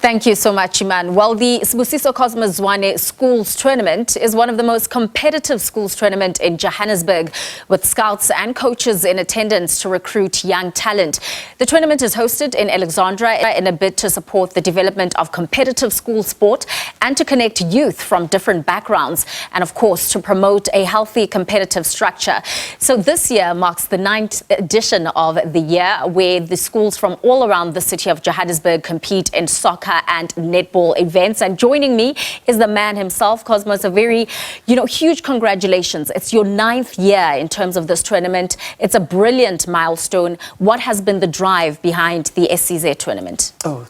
Thank you so much, Iman. Well, the Sibusiso Cosmos Zwane Schools Tournament is one of the most competitive schools tournament in Johannesburg, with scouts and coaches in attendance to recruit young talent. The tournament is hosted in Alexandra in a bid to support the development of competitive school sport and to connect youth from different backgrounds, and of course to promote a healthy competitive structure. So this year marks the 9th edition of the year, where the schools from all around the city of Johannesburg compete in soccer and netball events. And joining me is the man himself, Cosmos. A very, huge congratulations. It's your 9th year in terms of this tournament. It's a brilliant milestone. What has been the drive behind the SCZ tournament? Oh,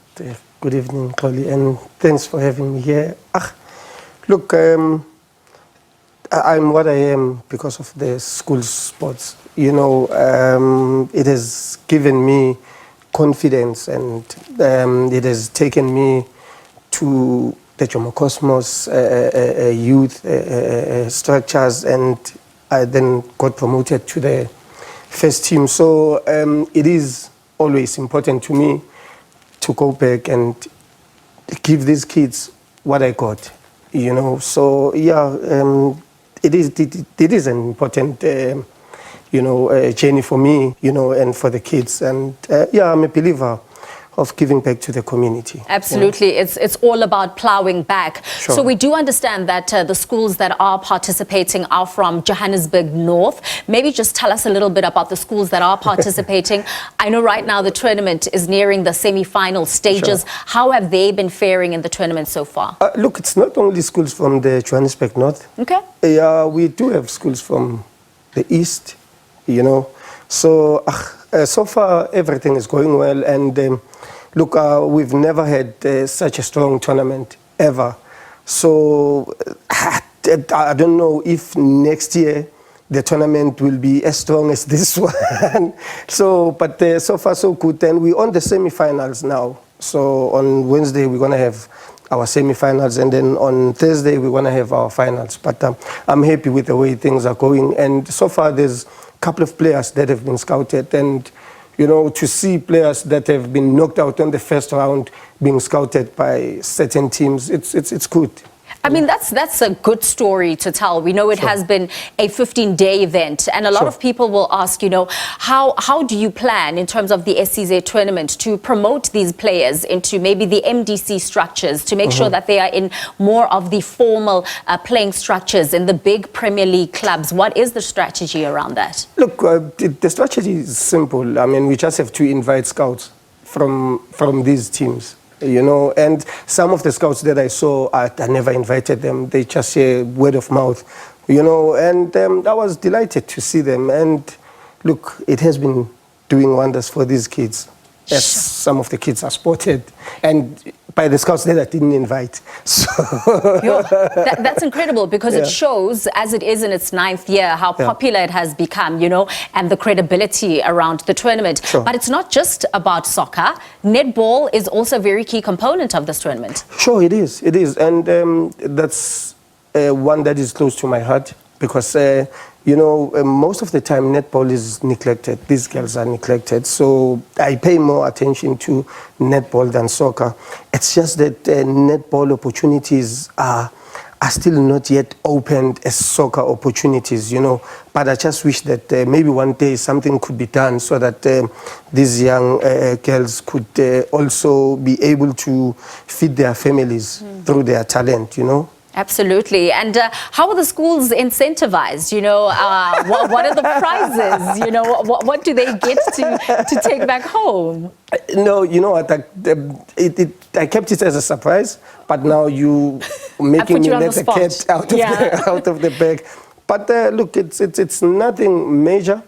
good evening, Chloe, and thanks for having me here. Look, I'm what I am because of the school sports. It has given me confidence, and it has taken me to the Jomo Cosmos youth structures, and I then got promoted to the first team. So it is always important to me to go back and give these kids what I got, So yeah, it is an important journey for me, and for the kids. And I'm a believer of giving back to the community. Absolutely. Yeah. It's all about plowing back. Sure. So we do understand that the schools that are participating are from Johannesburg North. Maybe just tell us a little bit about the schools that are participating. I know right now the tournament is nearing the semi-final stages. Sure. How have they been faring in the tournament so far? Look, it's not only schools from the Johannesburg North. Okay. We do have schools from the East, So, so far everything is going well, and look, we've never had such a strong tournament ever. So I don't know if next year the tournament will be as strong as this one. But so far so good. And we're on the semi-finals now. So on Wednesday we're going to have our semi-finals, and then on Thursday we're going to have our finals. But I'm happy with the way things are going. And so far there's a couple of players that have been scouted, and to see players that have been knocked out on the first round being scouted by certain teams, it's good. I mean, that's a good story to tell. We know it has been a 15-day event, and a lot of people will ask, how do you plan in terms of the SCZ tournament to promote these players into maybe the MDC structures, to make sure that they are in more of the formal playing structures in the big Premier League clubs? What is the strategy around that? Look, the strategy is simple. I mean, we just have to invite scouts from these teams. And some of the scouts that I saw, I never invited them. They just say word of mouth, and I was delighted to see them. And look, it has been doing wonders for these kids, as some of the kids are spotted, and by the scouts that I didn't invite. So that's incredible, because it shows, as it is in its 9th year, how popular it has become, and the credibility around the tournament. Sure. But it's not just about soccer. Netball is also a very key component of this tournament. Sure, it is. It is. And that's one that is close to my heart, because most of the time netball is neglected. These girls are neglected. So I pay more attention to netball than soccer. It's just that netball opportunities are still not yet opened as soccer opportunities, But I just wish that maybe one day something could be done so that these young girls could also be able to feed their families through their talent, Absolutely. And how are the schools incentivized? What are the prizes? What do they get to take back home? No, what? I kept it as a surprise, but now you making me let the cat out of the bag. But look, it's nothing major.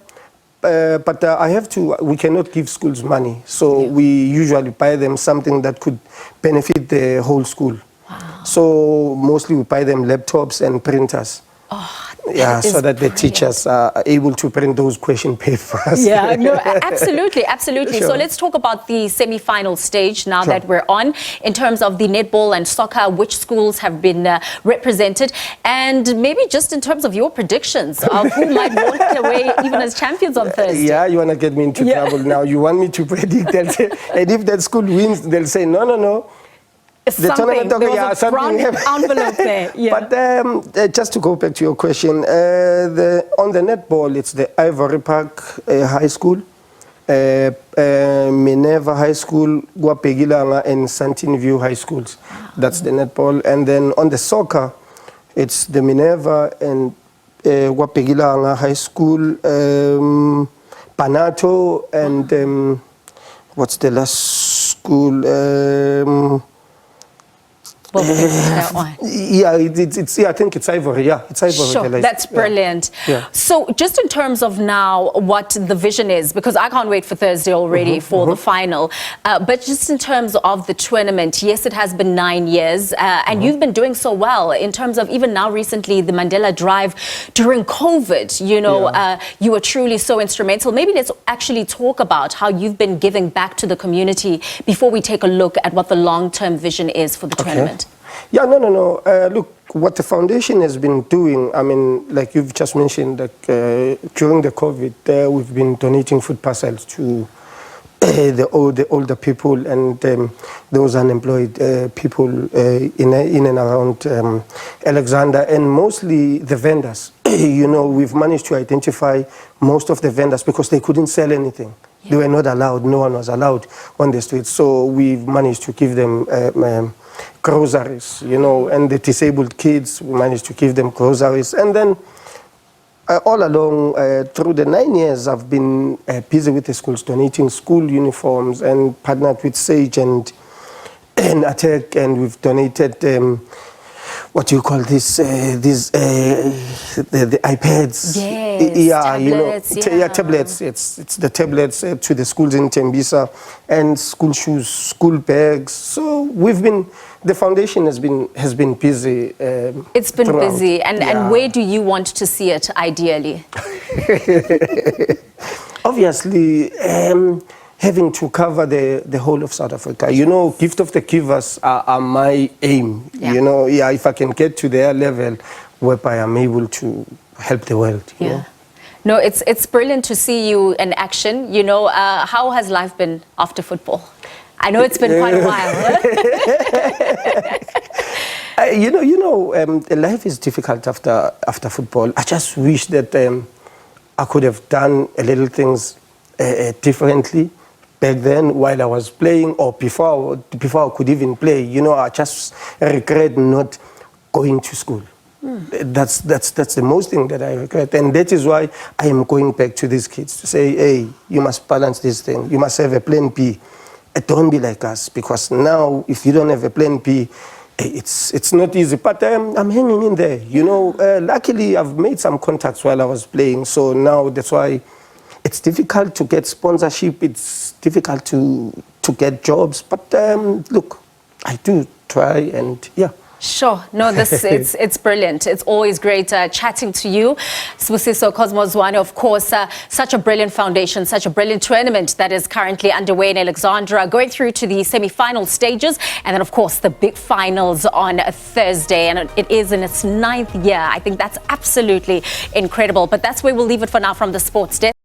But we cannot give schools money. So we usually buy them something that could benefit the whole school. Wow. So mostly we buy them laptops and printers. So that the teachers are able to print those question papers. Yeah, no, absolutely. Sure. So let's talk about the semi-final stage now that we're on, in terms of the netball and soccer, which schools have been represented, and maybe just in terms of your predictions of who might walk away even as champions on Thursday. Yeah, you want to get me into trouble now. You want me to predict that, and if that school wins, they'll say, no. Something. There was a brown envelope there. Yeah. But just to go back to your question, on the netball, it's the Ivory Park High School, Minerva High School, Guapegilanga, and Santin View High Schools. That's the netball. And then on the soccer, it's the Minerva and Guapegilanga High School, Panato, and what's the last school? That one. Yeah, I think it's Ivory. Yeah, it's Ivory. Sure, that's brilliant. Yeah. So just in terms of now what the vision is, because I can't wait for Thursday already for the final, but just in terms of the tournament, yes, it has been 9 years and you've been doing so well in terms of even now recently the Mandela Drive during COVID, you know, you were truly so instrumental. Maybe let's actually talk about how you've been giving back to the community before we take a look at what the long-term vision is for the tournament. Yeah, no. Look, what the foundation has been doing, I mean, like you've just mentioned, like, during the COVID, we've been donating food parcels to the older people and those unemployed people in and around Alexandra, and mostly the vendors. You know, we've managed to identify most of the vendors because they couldn't sell anything. Yeah. They were not allowed, no one was allowed on the streets. So we've managed to give them groceries, you know, and the disabled kids, we managed to give them groceries. And then all along, through the 9 years, I've been busy with the schools, donating school uniforms and partnered with SAGE and Attack, and we've donated what do you call this? The iPads. Yes, yeah, tablets, you know, tablets. It's the tablets to the schools in Tembisa, and school shoes, school bags. So we've been. The foundation has been busy. It's been throughout. busy, and where do you want to see it ideally? Obviously, having to cover the whole of South Africa. You know, gift of the givers are my aim. Yeah. You know, if I can get to their level whereby I'm able to help the world. You know? No, it's brilliant to see you in action. You know, how has life been after football? I know it's been quite a while. You know, life is difficult after football. I just wish that I could have done a little things differently back then while I was playing, or before I could even play. You know, I just regret not going to school. That's the most thing that I regret, and that is why I am going back to these kids to say, hey, you must balance this thing. You must have a plan B. Don't be like us, because now if you don't have a plan B, it's not easy. But I'm hanging in there. You know, luckily I've made some contacts while I was playing, so now that's why it's difficult to get sponsorship. It's difficult to get jobs. But look, I do try, and yeah. Sure. No, it's brilliant. It's always great chatting to you. Sibusiso Cosmos Zwane, of course, such a brilliant foundation, such a brilliant tournament that is currently underway in Alexandra, going through to the semi-final stages, and then, of course, the big finals on Thursday. And it is in its 9th year. I think that's absolutely incredible. But that's where we'll leave it for now from the sports desk.